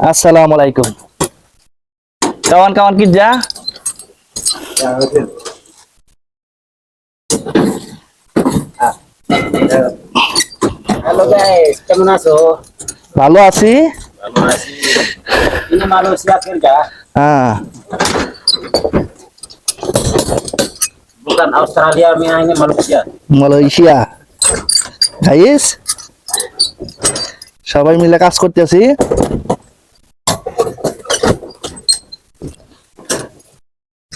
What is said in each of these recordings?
আসসালামু আলাইকুম। কাwan kawan kerja? Halo guys, কেমন আছো? ভালো আছি। ভালো আছি। Ini Malaysia kerja? হ্যাঁ, Bukan Australia, ini Malaysia. Malaysia. Guys, সবাই মিলে কাজ করতেছি।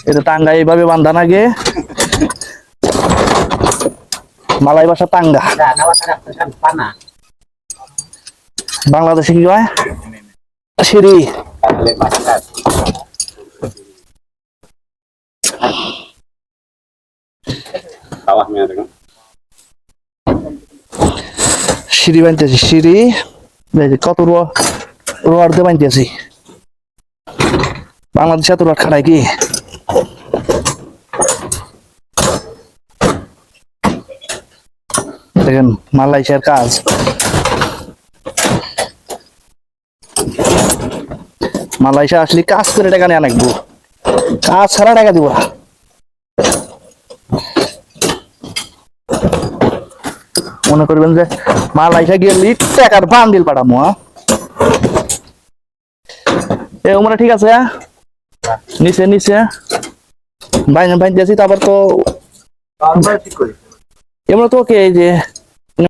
এটা টাঙ্গা এইভাবে বান্ধা নাগে, মালাই ভাষা টাঙ্গা। Ada nawak kan panah. বাংলাদেশে কি হয়? সিঁড়ি। Lepaskan. Bawahnya dengan সিঁড়ি বানতেছি, সিঁড়ি। কত রোয়ার দিয়ে বানতেছি। বাংলাদেশে এত রোয়ার খাটায় কি? দেখেন মালয়েশিয়ার কাজ। মালয়েশিয়া আসলে কাজ করে টাকা নিয়ে আনবো, কাজ ছাড়া টাকা দিব না। মনে করবেন যে মালয়েশিয়া গেলে টাকার বান্ডিল পাঠামো। এ ওমরা ঠিক আছে, নিচে নিচে বাইন বাইন দিয়েছি। তারপর তো এমন তো এই যে